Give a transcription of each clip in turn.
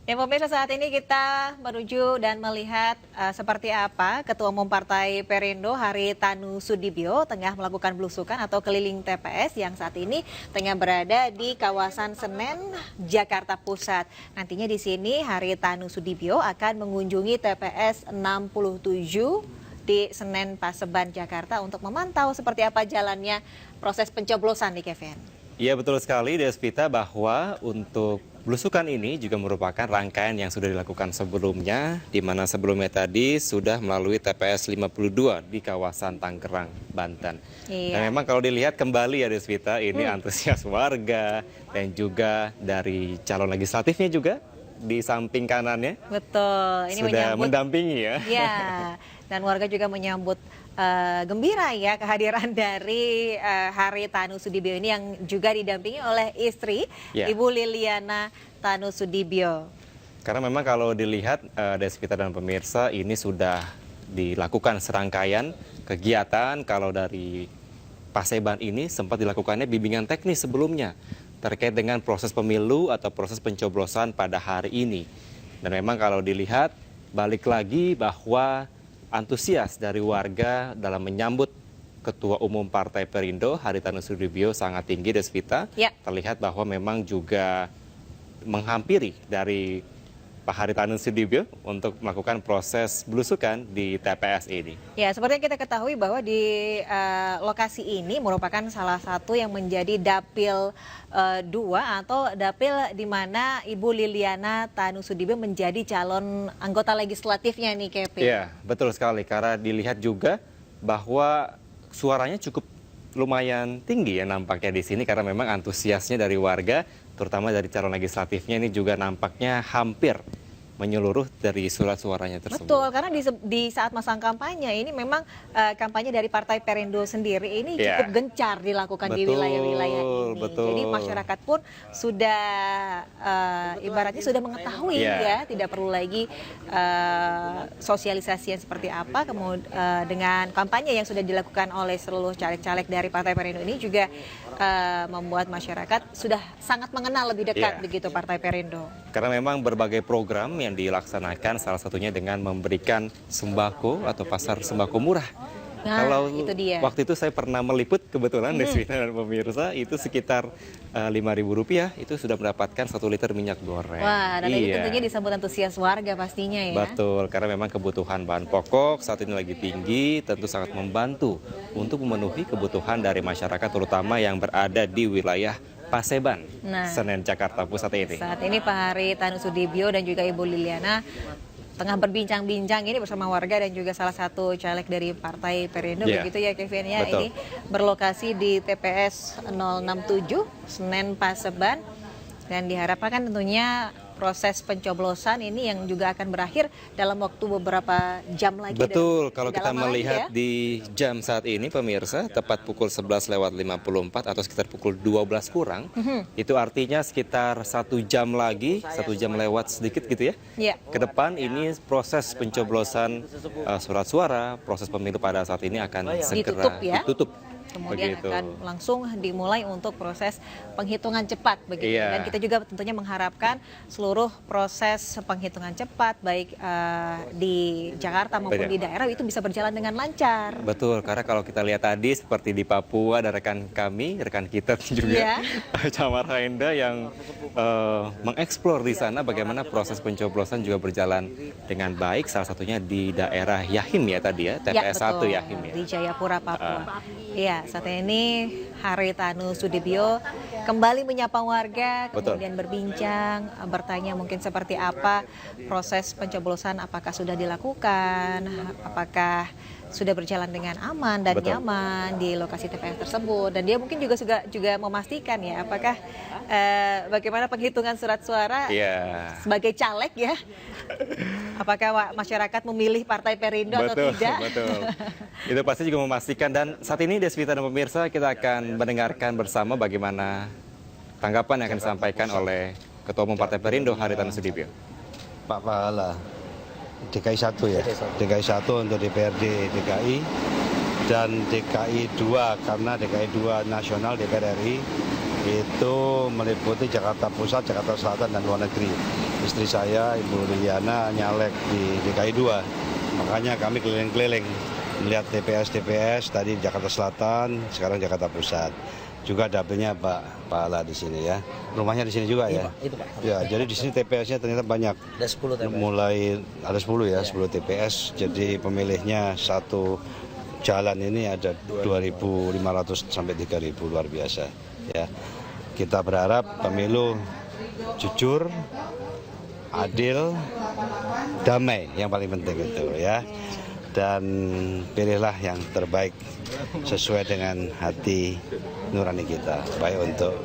Ya pemirsa, saat ini kita menuju dan melihat seperti apa Ketua Umum Partai Perindo Haritanu Sudibyo tengah melakukan belusukan atau keliling TPS yang saat ini tengah berada di kawasan Senen, Jakarta Pusat. Nantinya di sini Haritanu Sudibyo akan mengunjungi TPS 67 di Senen Paseban, Jakarta untuk memantau seperti apa jalannya proses pencoblosan di Kevin. Iya betul sekali Desvita, bahwa untuk belusukan ini juga merupakan rangkaian yang sudah dilakukan sebelumnya, di mana sebelumnya tadi sudah melalui TPS 52 di kawasan Tangerang, Banten. Iya. Dan memang kalau dilihat kembali ya Desvita, ini antusias warga dan juga dari calon legislatifnya juga di samping kanannya. Betul, ini sudah menyambut, mendampingi ya. ya, dan warga juga menyambut gembira ya kehadiran dari Haritanu Sudibyo ini yang juga didampingi oleh istri Ya. Ibu Liliana Tanu Sudibyo. Karena memang kalau dilihat Desvita dan pemirsa, ini sudah dilakukan serangkaian kegiatan. Kalau dari Paseban ini sempat dilakukannya bimbingan teknis sebelumnya terkait dengan proses pemilu atau proses pencoblosan pada hari ini. Dan memang kalau dilihat balik lagi bahwa antusias dari warga dalam menyambut Ketua Umum Partai Perindo Haritanu Sudibyo sangat tinggi, Desvita. Ya. Terlihat bahwa memang juga menghampiri dari Pak Haritanu Sudibyo untuk melakukan proses belusukan di TPS ini. Ya, seperti yang kita ketahui bahwa di lokasi ini merupakan salah satu yang menjadi dapil 2 atau dapil di mana Ibu Liliana Tanu Sudibyo menjadi calon anggota legislatifnya nih, Kevin. Iya, betul sekali. Karena dilihat juga bahwa suaranya cukup lumayan tinggi ya nampaknya di sini, karena memang antusiasnya dari warga, terutama dari calon legislatifnya ini juga nampaknya hampir menyeluruh dari surat suaranya tersebut. Betul, karena di saat masa kampanye ini memang kampanye dari Partai Perindo sendiri ini Ya. cukup gencar dilakukan di Betul, wilayah-wilayah ini. betul. Jadi masyarakat pun sudah ibaratnya sudah mengetahui Ya. ya, tidak perlu lagi sosialisasi yang seperti apa. Kemudian dengan kampanye yang sudah dilakukan oleh seluruh caleg-caleg dari Partai Perindo ini juga membuat masyarakat sudah sangat mengenal lebih dekat Ya. begitu Partai Perindo. Karena memang berbagai program yang dilaksanakan, salah satunya dengan memberikan sembako atau pasar sembako murah. Nah, Kalau itu dia. waktu itu saya pernah meliput kebetulan Desvita dan pemirsa, itu sekitar Rp5.000 itu sudah mendapatkan 1 liter minyak goreng. Wah, dan ini Iya. tentunya disambut antusias warga pastinya ya. Betul, karena memang kebutuhan bahan pokok saat ini lagi tinggi, tentu sangat membantu untuk memenuhi kebutuhan dari masyarakat, terutama yang berada di wilayah Paseban, Nah. Senen, Jakarta Pusat ini. Saat ini Pak Haritanu Sudibyo dan juga Ibu Liliana tengah berbincang-bincang ini bersama warga dan juga salah satu caleg dari Partai Perindo, Iya. begitu ya Kevin ya. Betul. Ini berlokasi di TPS 067 Senen Paseban, dan diharapkan tentunya proses pencoblosan ini yang juga akan berakhir dalam waktu beberapa jam lagi. Betul, dan kalau tidak kita lama lagi melihat ya. di jam saat ini pemirsa, tepat pukul 11:54 atau sekitar pukul 12 kurang, itu artinya sekitar 1 jam lagi, 1 jam lewat sedikit gitu ya. Ya. Ke depan ini proses pencoblosan surat suara, proses pemilu pada saat ini akan Ditutup segera ya. ditutup. Kemudian Begitu. akan langsung dimulai untuk proses penghitungan cepat begitu. Iya. Dan kita juga tentunya mengharapkan seluruh proses penghitungan cepat baik di Jakarta maupun Betul. di daerah itu bisa berjalan dengan lancar. Betul, karena kalau kita lihat tadi seperti di Papua ada rekan kami, rekan kita Iya. juga, Camar Haenda yang mengeksplor di sana bagaimana proses pencoblosan juga berjalan dengan baik, salah satunya di daerah Yahim ya tadi ya, TPS 1 betul. Yahim ya. Di Jayapura, Papua. Iya, saat ini Haritanu Sudibyo kembali menyapa warga, Betul. kemudian berbincang, bertanya mungkin seperti apa proses pencoblosan, apakah sudah dilakukan, apakah sudah berjalan dengan aman dan Betul. nyaman di lokasi TPS tersebut. Dan dia mungkin juga memastikan ya, apakah bagaimana penghitungan surat suara Iya. sebagai caleg ya, apakah masyarakat memilih Partai Perindo atau Betul, tidak. betul. Itu pasti juga memastikan, dan saat ini Desvita dan pemirsa kita akan mendengarkan bersama bagaimana tanggapan yang akan disampaikan oleh Ketua Umum Partai Perindo Haritanu Sudibyo. Pak Pahala, DKI 1 ya, DKI 1 untuk DPRD DKI, dan DKI 2 karena DKI 2 nasional DPR RI Itu meliputi Jakarta Pusat, Jakarta Selatan, dan luar negeri. Istri saya, Ibu Liliana, nyalek di DKI 2. Makanya kami keliling-keliling melihat TPS, tadi Jakarta Selatan, sekarang Jakarta Pusat. Juga dapilnya Pak Ala di sini ya. Rumahnya di sini juga ya? Itu Pak. Ya, jadi di sini TPS-nya ternyata banyak. Ada 10 TPS. Mulai ada 10 ya, 10 TPS. Jadi pemilihnya satu jalan ini ada 2.500 sampai 3.000, luar biasa ya. Kita berharap pemilu jujur, adil, damai, yang paling penting itu ya. Dan pilihlah yang terbaik sesuai dengan hati nurani kita, baik untuk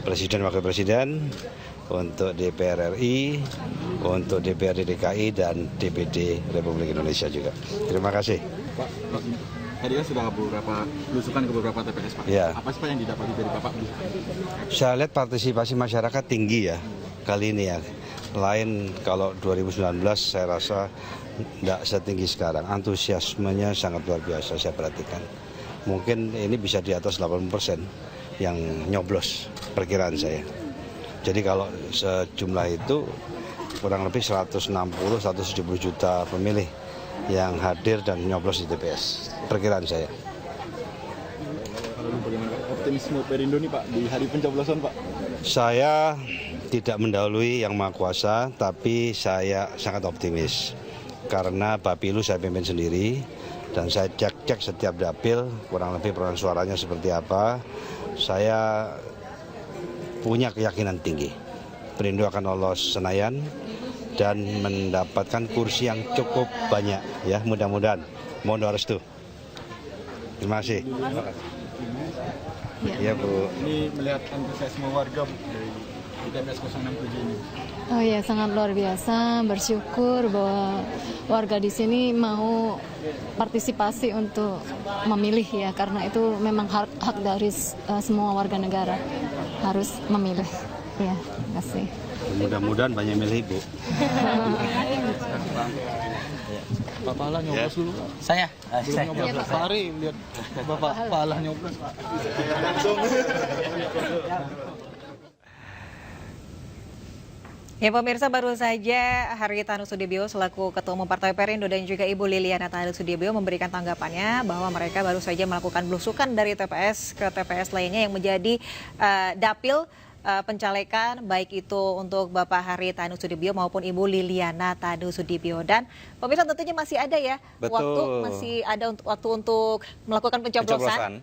Presiden, Wakil Presiden, untuk DPR RI, untuk DPRD DKI, dan DPD Republik Indonesia juga. Terima kasih. Pak, tadi kan sudah beberapa belusukan ke beberapa TPS, Pak. Ya. Apa sih Pak yang didapati dari Bapak belusukan? Saya lihat partisipasi masyarakat tinggi ya kali ini ya. Lain kalau 2019 saya rasa tidak setinggi sekarang. Antusiasmenya sangat luar biasa saya perhatikan. Mungkin ini bisa di atas 80% yang nyoblos perkiraan saya. Jadi kalau sejumlah itu kurang lebih 160-170 juta pemilih yang hadir dan nyoblos di TPS, perkiraan saya. Lalu bagaimana optimisme Perindo nih Pak di hari pencoblosan Pak? Saya tidak mendahului Yang Maha Kuasa, tapi saya sangat optimis. Karena Bapilu saya pimpin sendiri, dan saya cek setiap dapil, kurang lebih perolehan suaranya seperti apa. Saya punya keyakinan tinggi. Perindo akan lolos Senayan dan mendapatkan kursi yang cukup banyak ya, mudah-mudahan. Mohon doa restu. Terima kasih. Ya Bu. Ini melihat antusiasme warga Bu di TPS 067 ini. Oh ya, sangat luar biasa. Bersyukur bahwa warga di sini mau partisipasi untuk memilih ya, karena itu memang hak dari semua warga negara harus memilih. Ya, terima kasih. Mudah-mudahan banyak milih Ibu. Pak Pala nyoblos dulu Pak. Saya. Belum nyoblos. Pak Ari lihat Bapak Pala nyoblos. Ya pemirsa, baru saja Haritanu Sudibyo selaku Ketua Umum Partai Perindo dan juga Ibu Liliana Tanu Sudibyo memberikan tanggapannya bahwa mereka baru saja melakukan belusukan dari TPS ke TPS lainnya yang menjadi dapil pencalekan, baik itu untuk Bapak Haritanu Sudibyo maupun Ibu Liliana Tanu Sudibyo. Dan pemirsa tentunya masih ada ya, Betul. waktu masih ada waktu untuk melakukan pencoblosan.